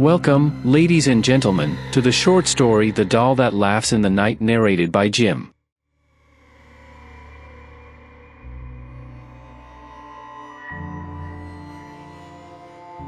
Welcome, ladies and gentlemen, to the short story The Doll That Laughs in the Night, narrated by Jim.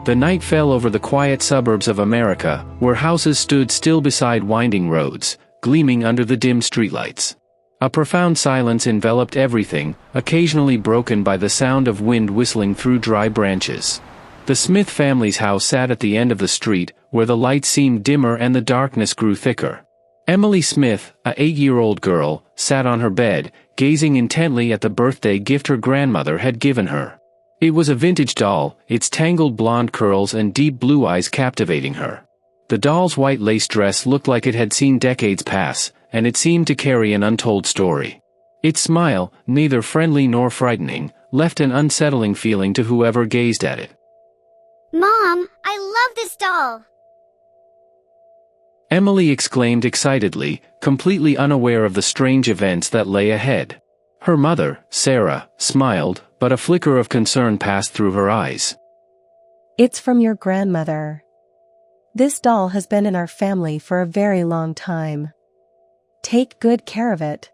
The night fell over the quiet suburbs of America, where houses stood still beside winding roads, gleaming under the dim streetlights. A profound silence enveloped everything, occasionally broken by the sound of wind whistling through dry branches. The Smith family's house sat at the end of the street, where the lights seemed dimmer and the darkness grew thicker. Emily Smith, a 8-year-old girl, sat on her bed, gazing intently at the birthday gift her grandmother had given her. It was a vintage doll, its tangled blonde curls and deep blue eyes captivating her. The doll's white lace dress looked like it had seen decades pass, and it seemed to carry an untold story. Its smile, neither friendly nor frightening, left an unsettling feeling to whoever gazed at it. Mom, I love this doll! Emily exclaimed excitedly, completely unaware of the strange events that lay ahead. Her mother, Sarah, smiled, but a flicker of concern passed through her eyes. It's from your grandmother. This doll has been in our family for a very long time. Take good care of it,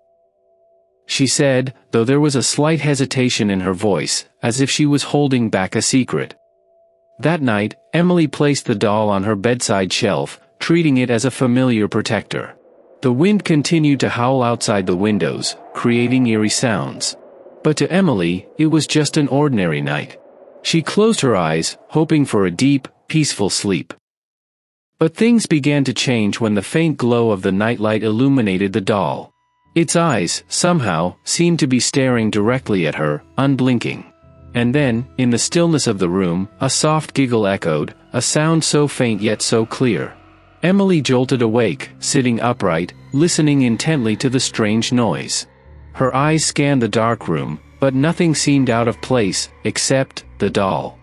she said, though there was a slight hesitation in her voice, as if she was holding back a secret. That night, Emily placed the doll on her bedside shelf, treating it as a familiar protector. The wind continued to howl outside the windows, creating eerie sounds. But to Emily, it was just an ordinary night. She closed her eyes, hoping for a deep, peaceful sleep. But things began to change when the faint glow of the nightlight illuminated the doll. Its eyes, somehow, seemed to be staring directly at her, unblinking. And then, in the stillness of the room, a soft giggle echoed, a sound so faint yet so clear. Emily jolted awake, sitting upright, listening intently to the strange noise. Her eyes scanned the dark room, but nothing seemed out of place, except the doll.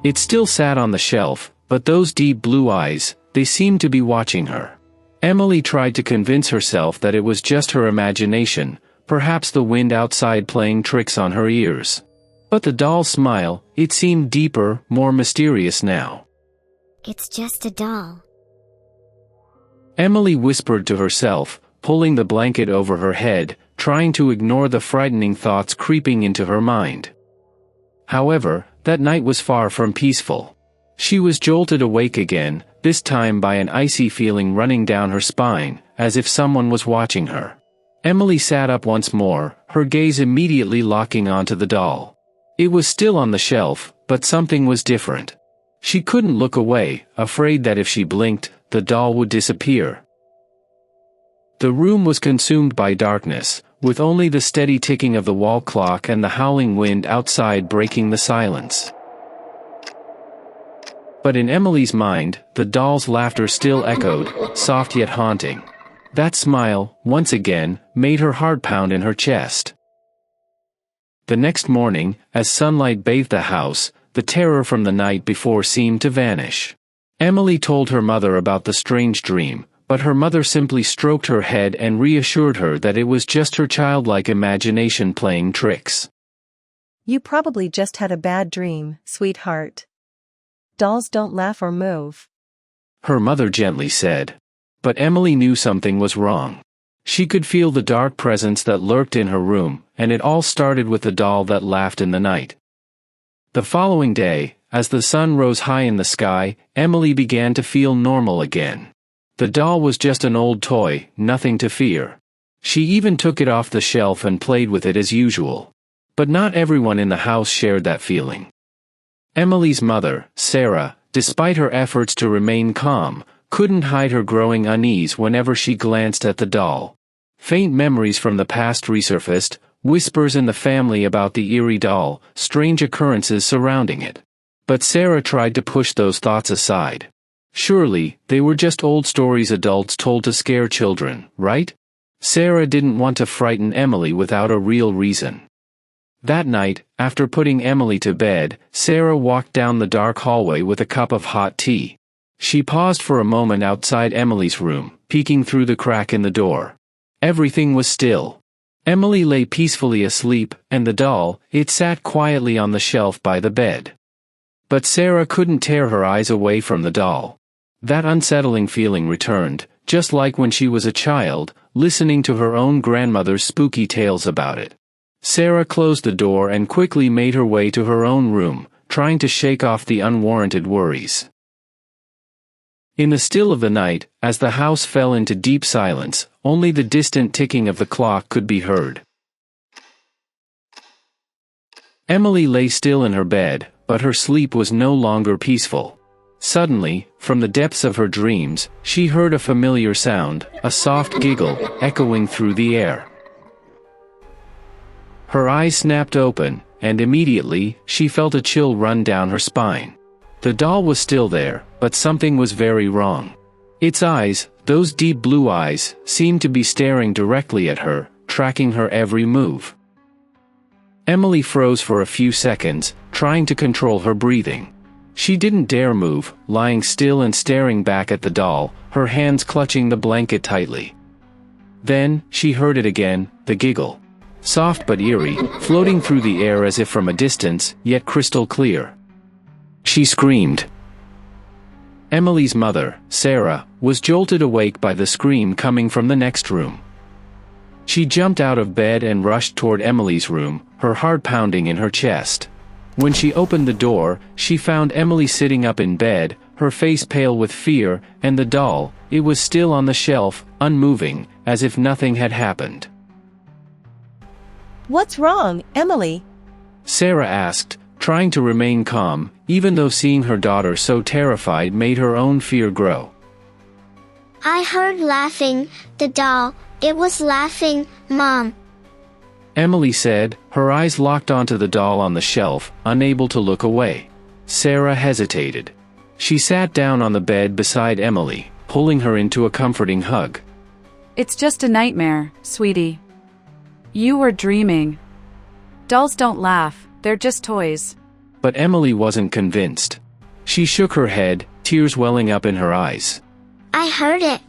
It still sat on the shelf, but those deep blue eyes, they seemed to be watching her. Emily tried to convince herself that it was just her imagination, perhaps the wind outside playing tricks on her ears. But the doll's smile, it seemed deeper, more mysterious now. It's just a doll, Emily whispered to herself, pulling the blanket over her head, trying to ignore the frightening thoughts creeping into her mind. However, that night was far from peaceful. She was jolted awake again, this time by an icy feeling running down her spine, as if someone was watching her. Emily sat up once more, her gaze immediately locking onto the doll. It was still on the shelf, but something was different. She couldn't look away, afraid that if she blinked, the doll would disappear. The room was consumed by darkness, with only the steady ticking of the wall clock and the howling wind outside breaking the silence. But in Emily's mind, the doll's laughter still echoed, soft yet haunting. That smile, once again, made her heart pound in her chest. The next morning, as sunlight bathed the house, the terror from the night before seemed to vanish. Emily told her mother about the strange dream, but her mother simply stroked her head and reassured her that it was just her childlike imagination playing tricks. You probably just had a bad dream, sweetheart. Dolls don't laugh or move, her mother gently said. But Emily knew something was wrong. She could feel the dark presence that lurked in her room, and it all started with the doll that laughed in the night. The following day, as the sun rose high in the sky, Emily began to feel normal again. The doll was just an old toy, nothing to fear. She even took it off the shelf and played with it as usual. But not everyone in the house shared that feeling. Emily's mother, Sarah, despite her efforts to remain calm, couldn't hide her growing unease whenever she glanced at the doll. Faint memories from the past resurfaced, whispers in the family about the eerie doll, strange occurrences surrounding it. But Sarah tried to push those thoughts aside. Surely, they were just old stories adults told to scare children, right? Sarah didn't want to frighten Emily without a real reason. That night, after putting Emily to bed, Sarah walked down the dark hallway with a cup of hot tea. She paused for a moment outside Emily's room, peeking through the crack in the door. Everything was still. Emily lay peacefully asleep, and the doll, it sat quietly on the shelf by the bed. But Sarah couldn't tear her eyes away from the doll. That unsettling feeling returned, just like when she was a child, listening to her own grandmother's spooky tales about it. Sarah closed the door and quickly made her way to her own room, trying to shake off the unwarranted worries. In the still of the night, as the house fell into deep silence, only the distant ticking of the clock could be heard. Emily lay still in her bed, but her sleep was no longer peaceful. Suddenly, from the depths of her dreams, she heard a familiar sound, a soft giggle, echoing through the air. Her eyes snapped open, and immediately, she felt a chill run down her spine. The doll was still there, but something was very wrong. Its eyes, those deep blue eyes, seemed to be staring directly at her, tracking her every move. Emily froze for a few seconds, trying to control her breathing. She didn't dare move, lying still and staring back at the doll, her hands clutching the blanket tightly. Then, she heard it again, the giggle. Soft but eerie, floating through the air as if from a distance, yet crystal clear. She screamed. Emily's mother, Sarah, was jolted awake by the scream coming from the next room. She jumped out of bed and rushed toward Emily's room, her heart pounding in her chest. When she opened the door, she found Emily sitting up in bed, her face pale with fear, and the doll, it was still on the shelf, unmoving, as if nothing had happened. "What's wrong, Emily?" Sarah asked, trying to remain calm, even though seeing her daughter so terrified made her own fear grow. I heard laughing, the doll, it was laughing, Mom. Emily said, her eyes locked onto the doll on the shelf, unable to look away. Sarah hesitated. She sat down on the bed beside Emily, pulling her into a comforting hug. It's just a nightmare, sweetie. You were dreaming. Dolls don't laugh, they're just toys. But Emily wasn't convinced. She shook her head, tears welling up in her eyes. I heard it.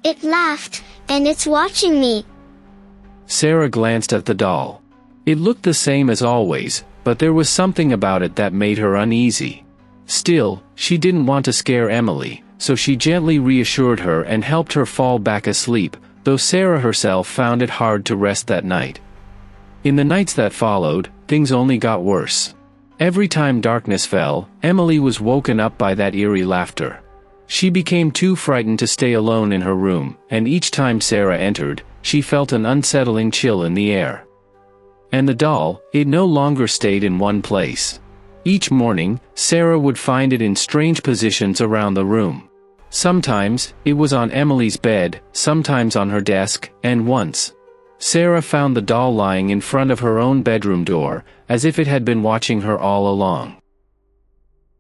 It laughed, and it's watching me. Sarah glanced at the doll. It looked the same as always, but there was something about it that made her uneasy. Still, she didn't want to scare Emily, so she gently reassured her and helped her fall back asleep, though Sarah herself found it hard to rest that night. In the nights that followed, things only got worse. Every time darkness fell, Emily was woken up by that eerie laughter. She became too frightened to stay alone in her room, and each time Sarah entered, she felt an unsettling chill in the air. And the doll, it no longer stayed in one place. Each morning, Sarah would find it in strange positions around the room. Sometimes, it was on Emily's bed, sometimes on her desk, and once, Sarah found the doll lying in front of her own bedroom door, as if it had been watching her all along.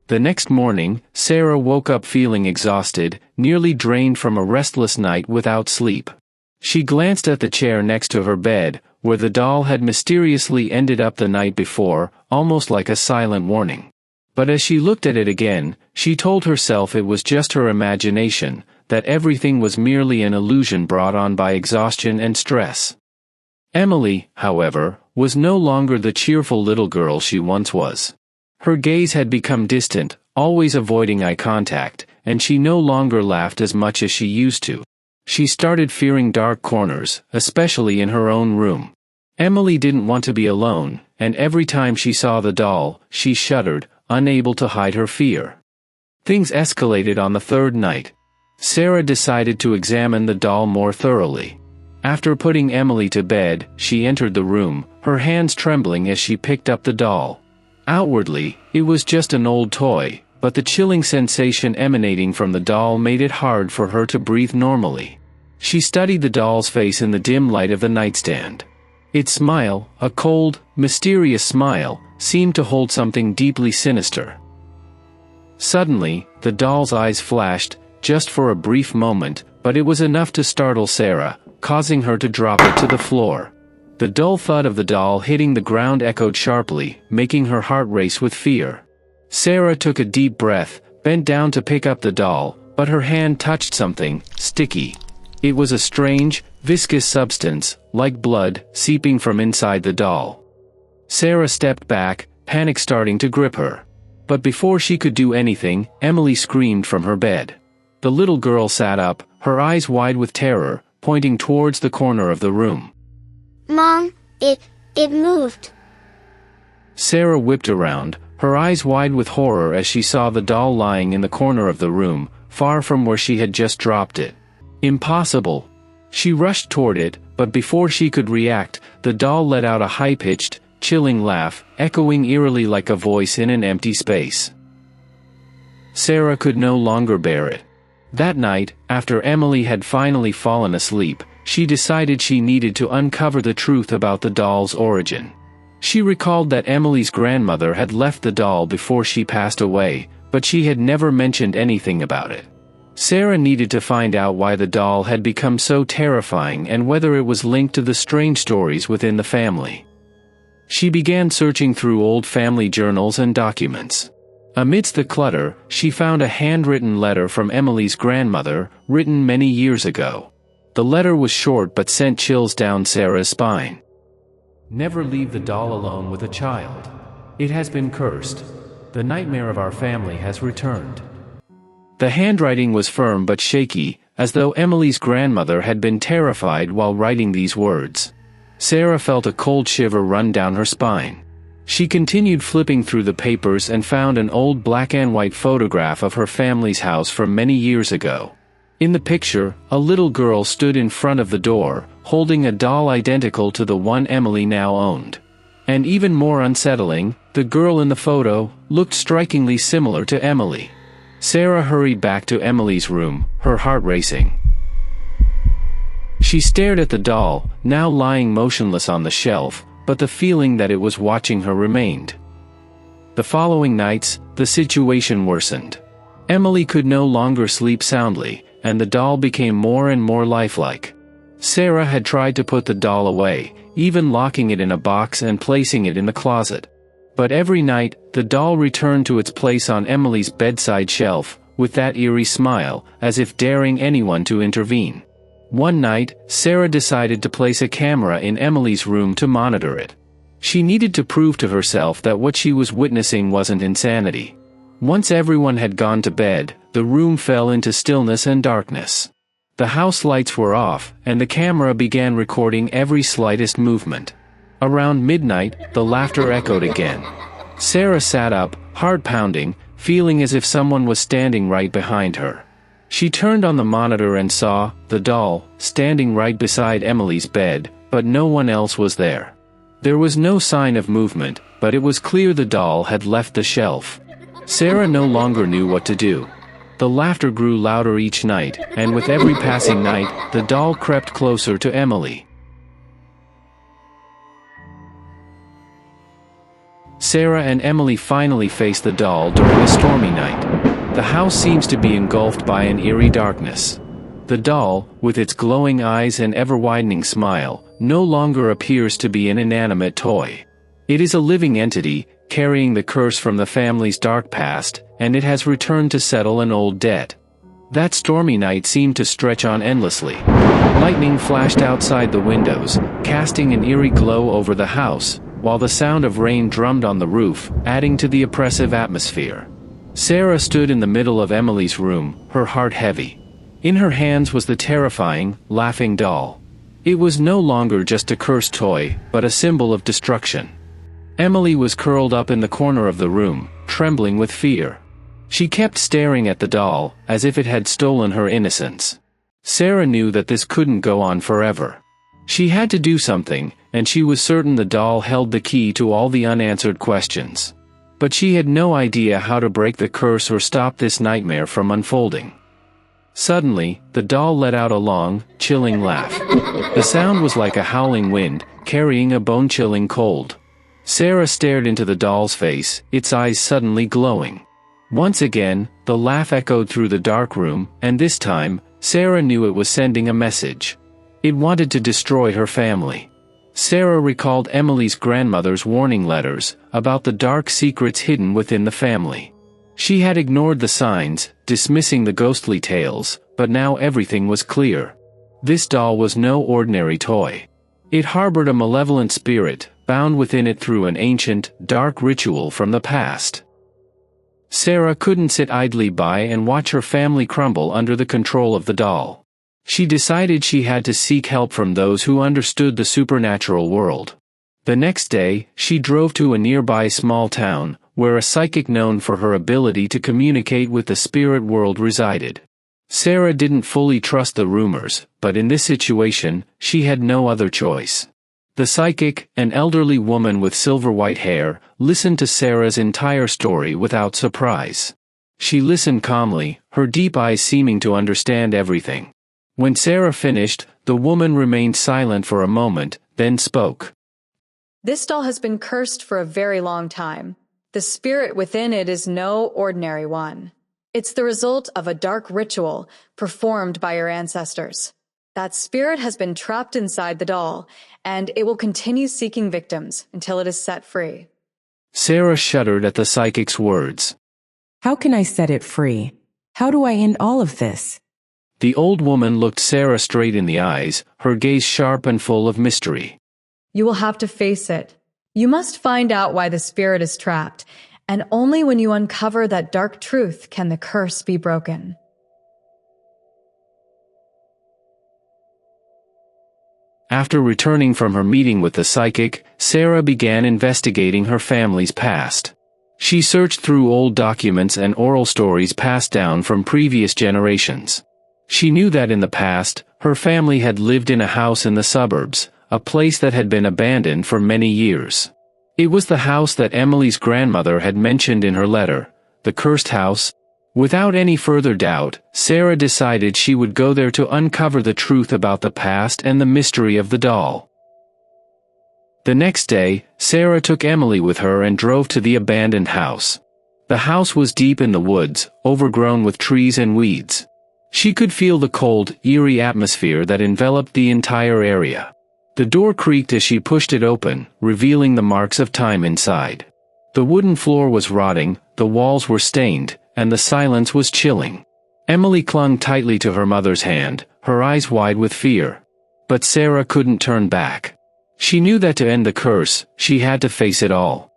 The next morning, Sarah woke up feeling exhausted, nearly drained from a restless night without sleep. She glanced at the chair next to her bed, where the doll had mysteriously ended up the night before, almost like a silent warning. But as she looked at it again, she told herself it was just her imagination, that everything was merely an illusion brought on by exhaustion and stress. Emily, however, was no longer the cheerful little girl she once was. Her gaze had become distant, always avoiding eye contact, and she no longer laughed as much as she used to. She started fearing dark corners, especially in her own room. Emily didn't want to be alone, and every time she saw the doll, she shuddered, unable to hide her fear. Things escalated on the third night. Sarah decided to examine the doll more thoroughly. After putting Emily to bed, she entered the room, her hands trembling as she picked up the doll. Outwardly, it was just an old toy, but the chilling sensation emanating from the doll made it hard for her to breathe normally. She studied the doll's face in the dim light of the nightstand. Its smile, a cold, mysterious smile, seemed to hold something deeply sinister. Suddenly, the doll's eyes flashed, just for a brief moment, but it was enough to startle Sarah, causing her to drop it to the floor. The dull thud of the doll hitting the ground echoed sharply, making her heart race with fear. Sarah took a deep breath, bent down to pick up the doll, but her hand touched something sticky. It was a strange, viscous substance, like blood, seeping from inside the doll. Sarah stepped back, panic starting to grip her. But before she could do anything, Emily screamed from her bed. The little girl sat up, her eyes wide with terror, pointing towards the corner of the room. Mom, it moved. Sarah whipped around, her eyes wide with horror as she saw the doll lying in the corner of the room, far from where she had just dropped it. Impossible! She rushed toward it, but before she could react, the doll let out a high-pitched, chilling laugh, echoing eerily like a voice in an empty space. Sarah could no longer bear it. That night, after Emily had finally fallen asleep, she decided she needed to uncover the truth about the doll's origin. She recalled that Emily's grandmother had left the doll before she passed away, but she had never mentioned anything about it. Sarah needed to find out why the doll had become so terrifying and whether it was linked to the strange stories within the family. She began searching through old family journals and documents. Amidst the clutter, she found a handwritten letter from Emily's grandmother, written many years ago. The letter was short but sent chills down Sarah's spine. Never leave the doll alone with a child. It has been cursed. The nightmare of our family has returned. The handwriting was firm but shaky, as though Emily's grandmother had been terrified while writing these words. Sarah felt a cold shiver run down her spine. She continued flipping through the papers and found an old black and white photograph of her family's house from many years ago. In the picture, a little girl stood in front of the door, holding a doll identical to the one Emily now owned. And even more unsettling, the girl in the photo looked strikingly similar to Emily. Sarah hurried back to Emily's room, her heart racing. She stared at the doll, now lying motionless on the shelf, but the feeling that it was watching her remained. The following nights, the situation worsened. Emily could no longer sleep soundly, and the doll became more and more lifelike. Sarah had tried to put the doll away, even locking it in a box and placing it in the closet. But every night, the doll returned to its place on Emily's bedside shelf, with that eerie smile, as if daring anyone to intervene. One night, Sarah decided to place a camera in Emily's room to monitor it. She needed to prove to herself that what she was witnessing wasn't insanity. Once everyone had gone to bed, the room fell into stillness and darkness. The house lights were off, and the camera began recording every slightest movement. Around midnight, the laughter echoed again. Sarah sat up, heart pounding, feeling as if someone was standing right behind her. She turned on the monitor and saw the doll standing right beside Emily's bed, but no one else was there. There was no sign of movement, but it was clear the doll had left the shelf. Sarah no longer knew what to do. The laughter grew louder each night, and with every passing night, the doll crept closer to Emily. Sarah and Emily finally faced the doll during a stormy night. The house seems to be engulfed by an eerie darkness. The doll, with its glowing eyes and ever-widening smile, no longer appears to be an inanimate toy. It is a living entity, carrying the curse from the family's dark past, and it has returned to settle an old debt. That stormy night seemed to stretch on endlessly. Lightning flashed outside the windows, casting an eerie glow over the house, while the sound of rain drummed on the roof, adding to the oppressive atmosphere. Sarah stood in the middle of Emily's room, her heart heavy. In her hands was the terrifying, laughing doll. It was no longer just a cursed toy, but a symbol of destruction. Emily was curled up in the corner of the room, trembling with fear. She kept staring at the doll, as if it had stolen her innocence. Sarah knew that this couldn't go on forever. She had to do something, and she was certain the doll held the key to all the unanswered questions. But she had no idea how to break the curse or stop this nightmare from unfolding. Suddenly, the doll let out a long, chilling laugh. The sound was like a howling wind, carrying a bone-chilling cold. Sarah stared into the doll's face, its eyes suddenly glowing. Once again, the laugh echoed through the dark room, and this time, Sarah knew it was sending a message. It wanted to destroy her family. Sarah recalled Emily's grandmother's warning letters about the dark secrets hidden within the family. She had ignored the signs, dismissing the ghostly tales, but now everything was clear. This doll was no ordinary toy. It harbored a malevolent spirit, bound within it through an ancient, dark ritual from the past. Sarah couldn't sit idly by and watch her family crumble under the control of the doll. She decided she had to seek help from those who understood the supernatural world. The next day, she drove to a nearby small town, where a psychic known for her ability to communicate with the spirit world resided. Sarah didn't fully trust the rumors, but in this situation, she had no other choice. The psychic, an elderly woman with silver-white hair, listened to Sarah's entire story without surprise. She listened calmly, her deep eyes seeming to understand everything. When Sarah finished, the woman remained silent for a moment, then spoke. This doll has been cursed for a very long time. The spirit within it is no ordinary one. It's the result of a dark ritual performed by your ancestors. That spirit has been trapped inside the doll, and it will continue seeking victims until it is set free. Sarah shuddered at the psychic's words. How can I set it free? How do I end all of this? The old woman looked Sarah straight in the eyes, her gaze sharp and full of mystery. You will have to face it. You must find out why the spirit is trapped, and only when you uncover that dark truth can the curse be broken. After returning from her meeting with the psychic, Sarah began investigating her family's past. She searched through old documents and oral stories passed down from previous generations. She knew that in the past, her family had lived in a house in the suburbs, a place that had been abandoned for many years. It was the house that Emily's grandmother had mentioned in her letter, the cursed house. Without any further doubt, Sarah decided she would go there to uncover the truth about the past and the mystery of the doll. The next day, Sarah took Emily with her and drove to the abandoned house. The house was deep in the woods, overgrown with trees and weeds. She could feel the cold, eerie atmosphere that enveloped the entire area. The door creaked as she pushed it open, revealing the marks of time inside. The wooden floor was rotting, the walls were stained, and the silence was chilling. Emily clung tightly to her mother's hand, her eyes wide with fear. But Sarah couldn't turn back. She knew that to end the curse, she had to face it all.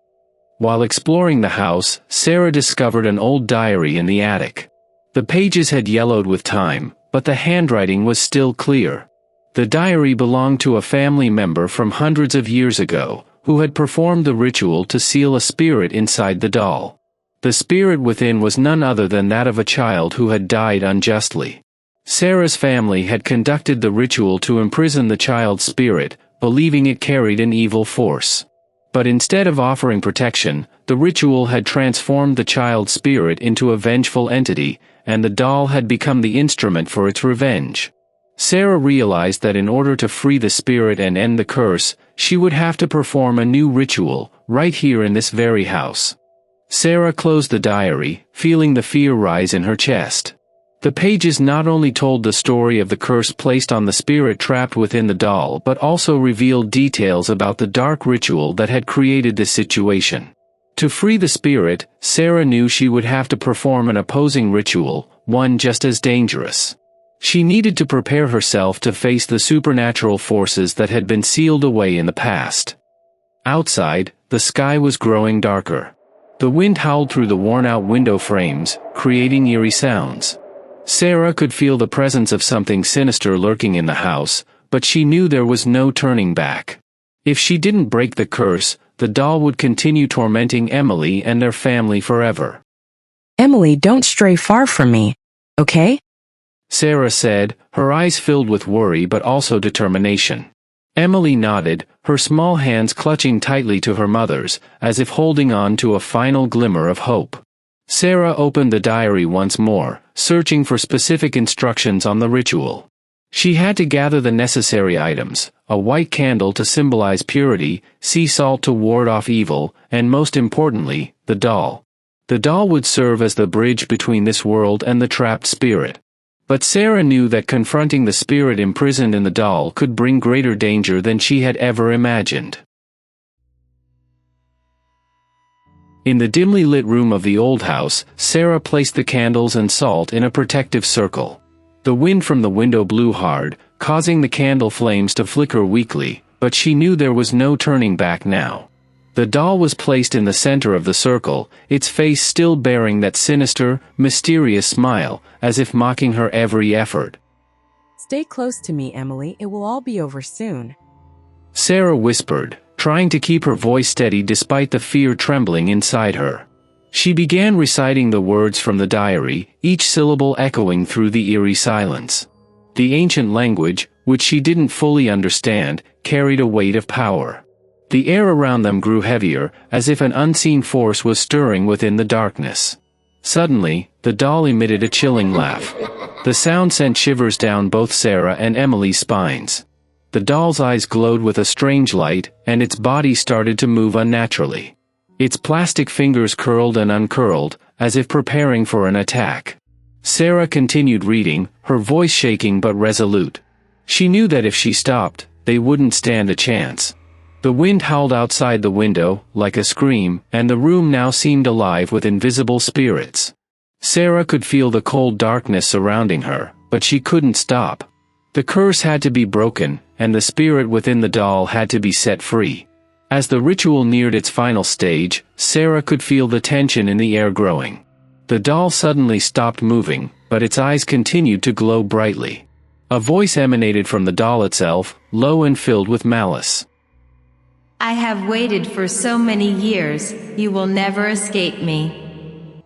While exploring the house, Sarah discovered an old diary in the attic. The pages had yellowed with time, but the handwriting was still clear. The diary belonged to a family member from hundreds of years ago, who had performed the ritual to seal a spirit inside the doll. The spirit within was none other than that of a child who had died unjustly. Sarah's family had conducted the ritual to imprison the child's spirit, believing it carried an evil force. But instead of offering protection, the ritual had transformed the child's spirit into a vengeful entity, and the doll had become the instrument for its revenge. Sarah realized that in order to free the spirit and end the curse, she would have to perform a new ritual, right here in this very house. Sarah closed the diary, feeling the fear rise in her chest. The pages not only told the story of the curse placed on the spirit trapped within the doll but also revealed details about the dark ritual that had created this situation. To free the spirit, Sarah knew she would have to perform an opposing ritual, one just as dangerous. She needed to prepare herself to face the supernatural forces that had been sealed away in the past. Outside, the sky was growing darker. The wind howled through the worn-out window frames, creating eerie sounds. Sarah could feel the presence of something sinister lurking in the house, but she knew there was no turning back. If she didn't break the curse, the doll would continue tormenting Emily and their family forever. Emily, don't stray far from me, okay? Sarah said, her eyes filled with worry but also determination. Emily nodded, her small hands clutching tightly to her mother's, as if holding on to a final glimmer of hope. Sarah opened the diary once more, searching for specific instructions on the ritual. She had to gather the necessary items, a white candle to symbolize purity, sea salt to ward off evil, and most importantly, the doll. The doll would serve as the bridge between this world and the trapped spirit. But Sarah knew that confronting the spirit imprisoned in the doll could bring greater danger than she had ever imagined. In the dimly lit room of the old house, Sarah placed the candles and salt in a protective circle. The wind from the window blew hard, causing the candle flames to flicker weakly, but she knew there was no turning back now. The doll was placed in the center of the circle, its face still bearing that sinister, mysterious smile, as if mocking her every effort. Stay close to me, Emily. It will all be over soon. Sarah whispered, trying to keep her voice steady despite the fear trembling inside her. She began reciting the words from the diary, each syllable echoing through the eerie silence. The ancient language, which she didn't fully understand, carried a weight of power. The air around them grew heavier, as if an unseen force was stirring within the darkness. Suddenly, the doll emitted a chilling laugh. The sound sent shivers down both Sarah and Emily's spines. The doll's eyes glowed with a strange light, and its body started to move unnaturally. Its plastic fingers curled and uncurled, as if preparing for an attack. Sarah continued reading, her voice shaking but resolute. She knew that if she stopped, they wouldn't stand a chance. The wind howled outside the window, like a scream, and the room now seemed alive with invisible spirits. Sarah could feel the cold darkness surrounding her, but she couldn't stop. The curse had to be broken, and the spirit within the doll had to be set free. As the ritual neared its final stage, Sarah could feel the tension in the air growing. The doll suddenly stopped moving, but its eyes continued to glow brightly. A voice emanated from the doll itself, low and filled with malice. I have waited for so many years, you will never escape me.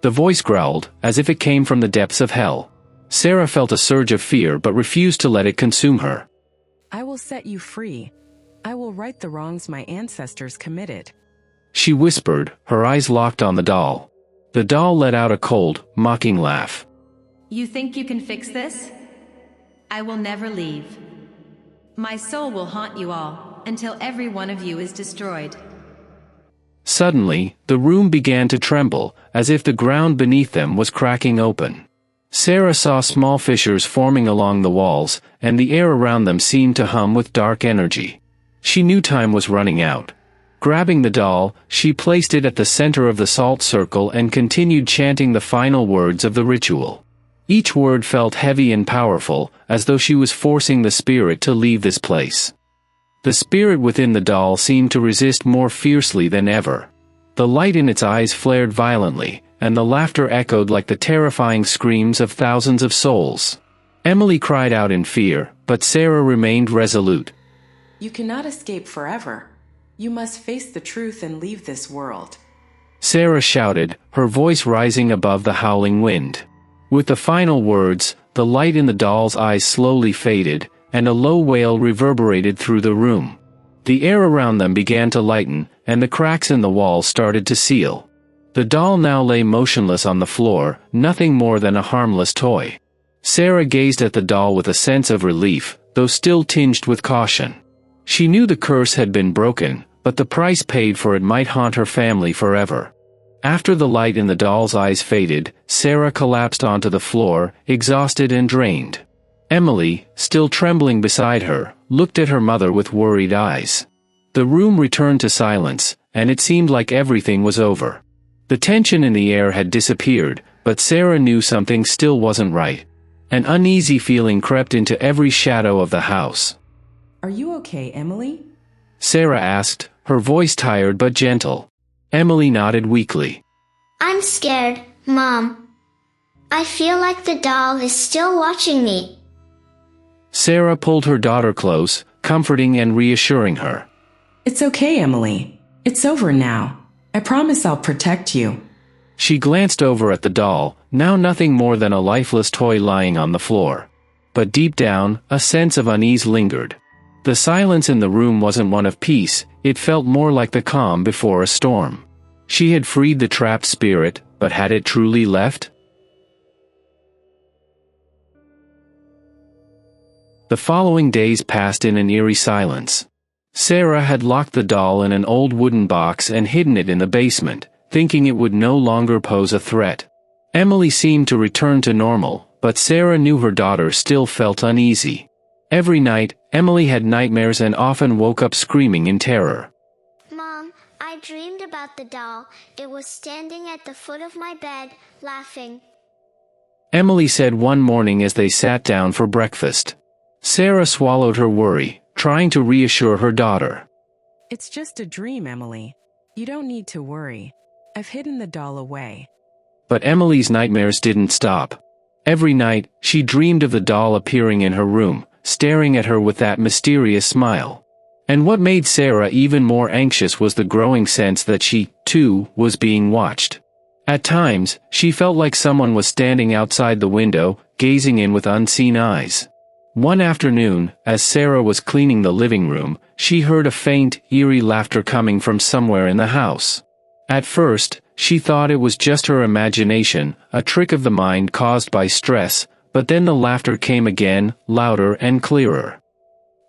The voice growled, as if it came from the depths of hell. Sarah felt a surge of fear but refused to let it consume her. I will set you free. I will right the wrongs my ancestors committed. She whispered, her eyes locked on the doll. The doll let out a cold, mocking laugh. You think you can fix this? I will never leave. My soul will haunt you all, until every one of you is destroyed. Suddenly, the room began to tremble, as if the ground beneath them was cracking open. Sarah saw small fissures forming along the walls, and the air around them seemed to hum with dark energy. She knew time was running out. Grabbing the doll, she placed it at the center of the salt circle and continued chanting the final words of the ritual. Each word felt heavy and powerful, as though she was forcing the spirit to leave this place. The spirit within the doll seemed to resist more fiercely than ever. The light in its eyes flared violently, and the laughter echoed like the terrifying screams of thousands of souls. Emily cried out in fear, but Sarah remained resolute. You cannot escape forever. You must face the truth and leave this world. Sarah shouted, her voice rising above the howling wind. With the final words, the light in the doll's eyes slowly faded, and a low wail reverberated through the room. The air around them began to lighten, and the cracks in the walls started to seal. The doll now lay motionless on the floor, nothing more than a harmless toy. Sarah gazed at the doll with a sense of relief, though still tinged with caution. She knew the curse had been broken, but the price paid for it might haunt her family forever. After the light in the doll's eyes faded, Sarah collapsed onto the floor, exhausted and drained. Emily, still trembling beside her, looked at her mother with worried eyes. The room returned to silence, and it seemed like everything was over. The tension in the air had disappeared, but Sarah knew something still wasn't right. An uneasy feeling crept into every shadow of the house. Are you okay, Emily? Sarah asked, her voice tired but gentle. Emily nodded weakly. I'm scared, Mom. I feel like the doll is still watching me. Sarah pulled her daughter close, comforting and reassuring her. It's okay, Emily. It's over now. I promise I'll protect you. She glanced over at the doll, now nothing more than a lifeless toy lying on the floor. But deep down, a sense of unease lingered. The silence in the room wasn't one of peace, it felt more like the calm before a storm. She had freed the trapped spirit, but had it truly left? The following days passed in an eerie silence. Sarah had locked the doll in an old wooden box and hidden it in the basement, thinking it would no longer pose a threat. Emily seemed to return to normal, but Sarah knew her daughter still felt uneasy. Every night, Emily had nightmares and often woke up screaming in terror. Mom, I dreamed about the doll. It was standing at the foot of my bed, laughing. Emily said one morning as they sat down for breakfast. Sarah swallowed her worry, trying to reassure her daughter. It's just a dream, Emily. You don't need to worry. I've hidden the doll away. But Emily's nightmares didn't stop. Every night, she dreamed of the doll appearing in her room, staring at her with that mysterious smile. And what made Sarah even more anxious was the growing sense that she, too, was being watched. At times, she felt like someone was standing outside the window, gazing in with unseen eyes. One afternoon, as Sarah was cleaning the living room, she heard a faint, eerie laughter coming from somewhere in the house. At first, she thought it was just her imagination, a trick of the mind caused by stress, but then the laughter came again, louder and clearer.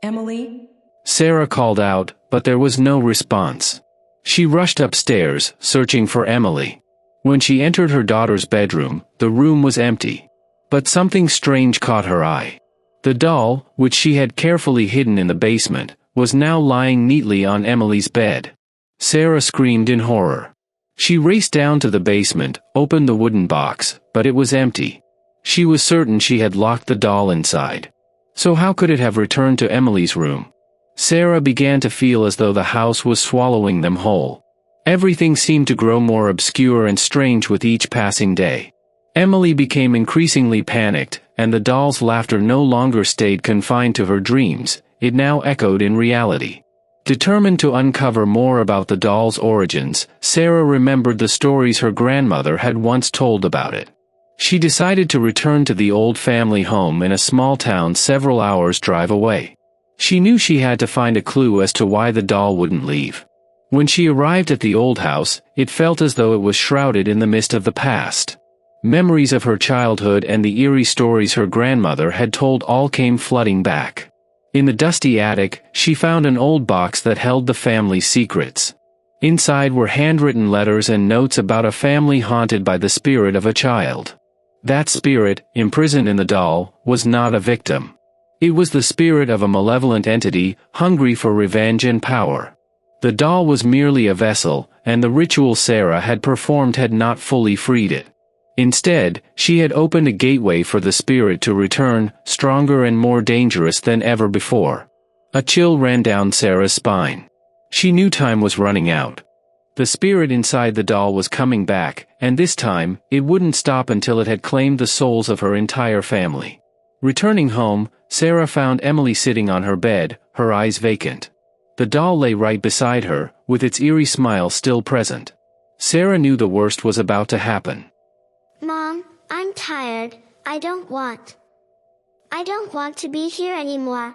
Emily? Sarah called out, but there was no response. She rushed upstairs, searching for Emily. When she entered her daughter's bedroom, the room was empty. But something strange caught her eye. The doll, which she had carefully hidden in the basement, was now lying neatly on Emily's bed. Sarah screamed in horror. She raced down to the basement, opened the wooden box, but it was empty. She was certain she had locked the doll inside. So how could it have returned to Emily's room? Sarah began to feel as though the house was swallowing them whole. Everything seemed to grow more obscure and strange with each passing day. Emily became increasingly panicked, and the doll's laughter no longer stayed confined to her dreams, it now echoed in reality. Determined to uncover more about the doll's origins, Sarah remembered the stories her grandmother had once told about it. She decided to return to the old family home in a small town several hours' drive away. She knew she had to find a clue as to why the doll wouldn't leave. When she arrived at the old house, it felt as though it was shrouded in the mist of the past. Memories of her childhood and the eerie stories her grandmother had told all came flooding back. In the dusty attic, she found an old box that held the family's secrets. Inside were handwritten letters and notes about a family haunted by the spirit of a child. That spirit, imprisoned in the doll, was not a victim. It was the spirit of a malevolent entity, hungry for revenge and power. The doll was merely a vessel, and the ritual Sarah had performed had not fully freed it. Instead, she had opened a gateway for the spirit to return, stronger and more dangerous than ever before. A chill ran down Sarah's spine. She knew time was running out. The spirit inside the doll was coming back, and this time, it wouldn't stop until it had claimed the souls of her entire family. Returning home, Sarah found Emily sitting on her bed, her eyes vacant. The doll lay right beside her, with its eerie smile still present. Sarah knew the worst was about to happen. Mom, I'm tired. I don't want to be here anymore.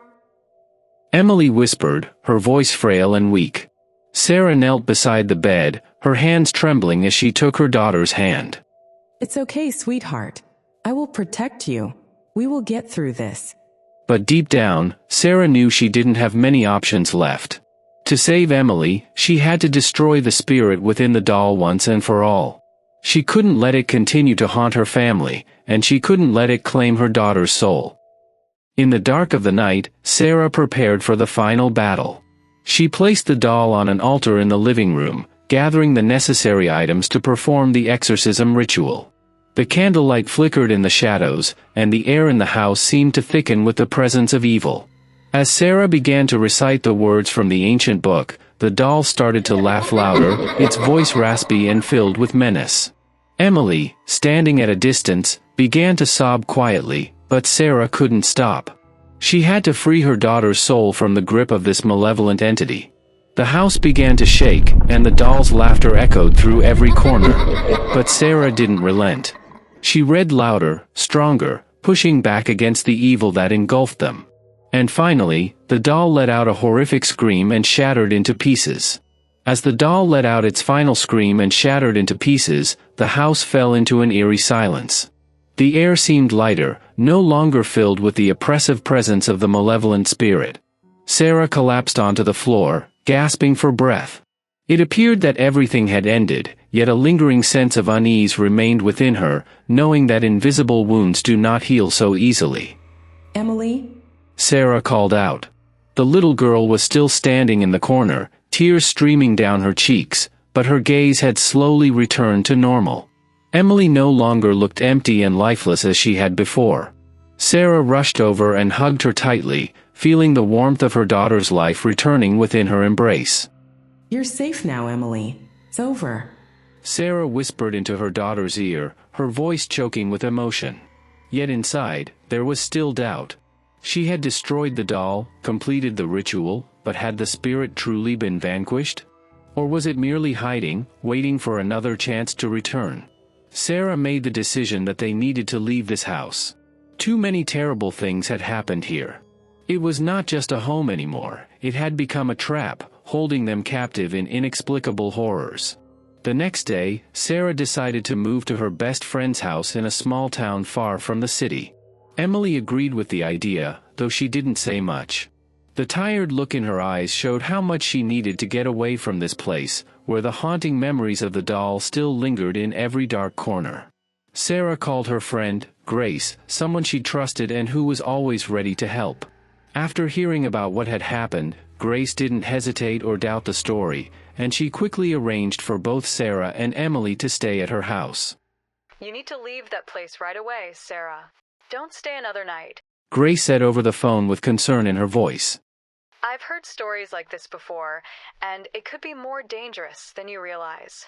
Emily whispered, her voice frail and weak. Sarah knelt beside the bed, her hands trembling as she took her daughter's hand. It's okay, sweetheart. I will protect you. We will get through this. But deep down, Sarah knew she didn't have many options left. To save Emily, she had to destroy the spirit within the doll once and for all. She couldn't let it continue to haunt her family, and she couldn't let it claim her daughter's soul. In the dark of the night, Sarah prepared for the final battle. She placed the doll on an altar in the living room, gathering the necessary items to perform the exorcism ritual. The candlelight flickered in the shadows, and the air in the house seemed to thicken with the presence of evil. As Sarah began to recite the words from the ancient book, the doll started to laugh louder, its voice raspy and filled with menace. Emily, standing at a distance, began to sob quietly, but Sarah couldn't stop. She had to free her daughter's soul from the grip of this malevolent entity. The house began to shake, and the doll's laughter echoed through every corner. But Sarah didn't relent. She read louder, stronger, pushing back against the evil that engulfed them. And finally, the doll let out a horrific scream and shattered into pieces. As the doll let out its final scream and shattered into pieces, the house fell into an eerie silence. The air seemed lighter, no longer filled with the oppressive presence of the malevolent spirit. Sarah collapsed onto the floor, gasping for breath. It appeared that everything had ended, yet a lingering sense of unease remained within her, knowing that invisible wounds do not heal so easily. Emily? Sarah called out. The little girl was still standing in the corner, tears streaming down her cheeks, but her gaze had slowly returned to normal. Emily no longer looked empty and lifeless as she had before. Sarah rushed over and hugged her tightly, feeling the warmth of her daughter's life returning within her embrace. You're safe now, Emily. It's over. Sarah whispered into her daughter's ear, her voice choking with emotion. Yet inside, there was still doubt. She had destroyed the doll, completed the ritual, but had the spirit truly been vanquished? Or was it merely hiding, waiting for another chance to return? Sarah made the decision that they needed to leave this house. Too many terrible things had happened here. It was not just a home anymore, it had become a trap, holding them captive in inexplicable horrors. The next day, Sarah decided to move to her best friend's house in a small town far from the city. Emily agreed with the idea, though she didn't say much. The tired look in her eyes showed how much she needed to get away from this place, where the haunting memories of the doll still lingered in every dark corner. Sarah called her friend, Grace, someone she trusted and who was always ready to help. After hearing about what had happened, Grace didn't hesitate or doubt the story, and she quickly arranged for both Sarah and Emily to stay at her house. You need to leave that place right away, Sarah. Don't stay another night. Grace said over the phone with concern in her voice. I've heard stories like this before, and it could be more dangerous than you realize.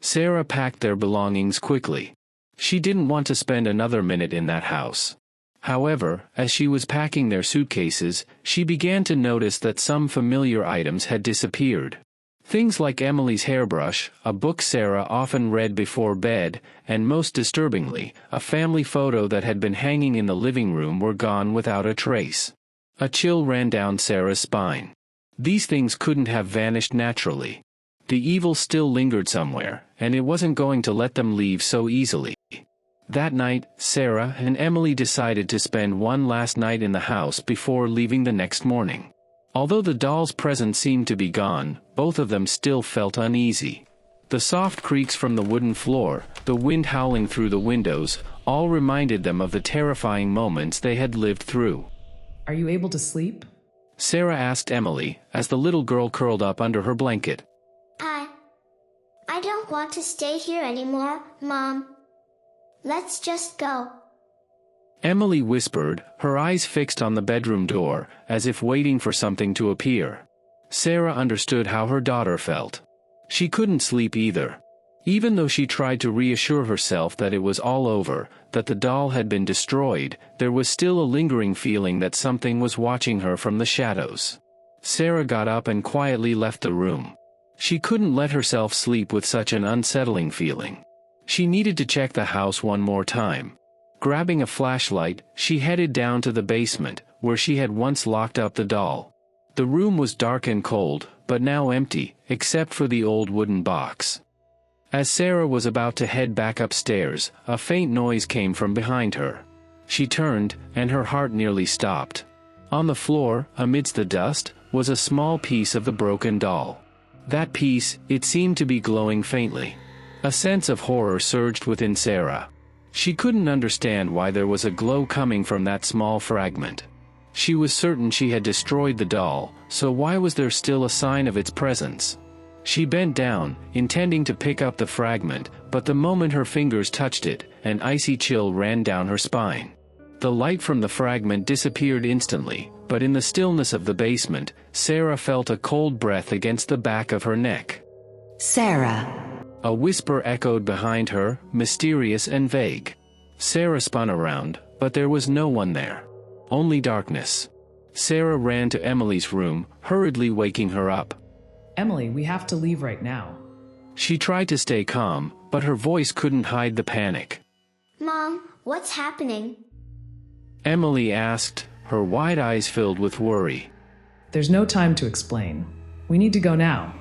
Sarah packed their belongings quickly. She didn't want to spend another minute in that house. However, as she was packing their suitcases, she began to notice that some familiar items had disappeared. Things like Emily's hairbrush, a book Sarah often read before bed, and most disturbingly, a family photo that had been hanging in the living room were gone without a trace. A chill ran down Sarah's spine. These things couldn't have vanished naturally. The evil still lingered somewhere, and it wasn't going to let them leave so easily. That night, Sarah and Emily decided to spend one last night in the house before leaving the next morning. Although the doll's presence seemed to be gone, both of them still felt uneasy. The soft creaks from the wooden floor, the wind howling through the windows, all reminded them of the terrifying moments they had lived through. Are you able to sleep? Sarah asked Emily, as the little girl curled up under her blanket. I don't want to stay here anymore, Mom. Let's just go. Emily whispered, her eyes fixed on the bedroom door, as if waiting for something to appear. Sarah understood how her daughter felt. She couldn't sleep either. Even though she tried to reassure herself that it was all over, that the doll had been destroyed, there was still a lingering feeling that something was watching her from the shadows. Sarah got up and quietly left the room. She couldn't let herself sleep with such an unsettling feeling. She needed to check the house one more time. Grabbing a flashlight, she headed down to the basement, where she had once locked up the doll. The room was dark and cold, but now empty, except for the old wooden box. As Sarah was about to head back upstairs, a faint noise came from behind her. She turned, and her heart nearly stopped. On the floor, amidst the dust, was a small piece of the broken doll. That piece, it seemed to be glowing faintly. A sense of horror surged within Sarah. She couldn't understand why there was a glow coming from that small fragment. She was certain she had destroyed the doll, so why was there still a sign of its presence? She bent down, intending to pick up the fragment, but the moment her fingers touched it, an icy chill ran down her spine. The light from the fragment disappeared instantly, but in the stillness of the basement, Sarah felt a cold breath against the back of her neck. Sarah. A whisper echoed behind her, mysterious and vague. Sarah spun around, but there was no one there. Only darkness. Sarah ran to Emily's room, hurriedly waking her up. Emily, we have to leave right now. She tried to stay calm, but her voice couldn't hide the panic. Mom, what's happening? Emily asked, her wide eyes filled with worry. There's no time to explain. We need to go now.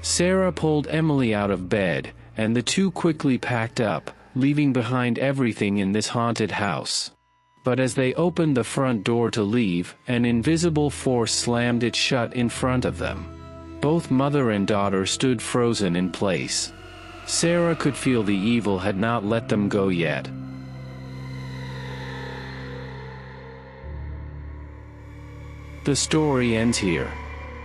Sarah pulled Emily out of bed, and the two quickly packed up, leaving behind everything in this haunted house. But as they opened the front door to leave, an invisible force slammed it shut in front of them. Both mother and daughter stood frozen in place. Sarah could feel the evil had not let them go yet. The story ends here.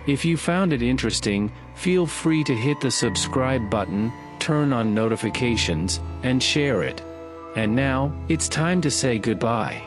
If you found it interesting, feel free to hit the subscribe button, turn on notifications, and share it. And now, it's time to say goodbye.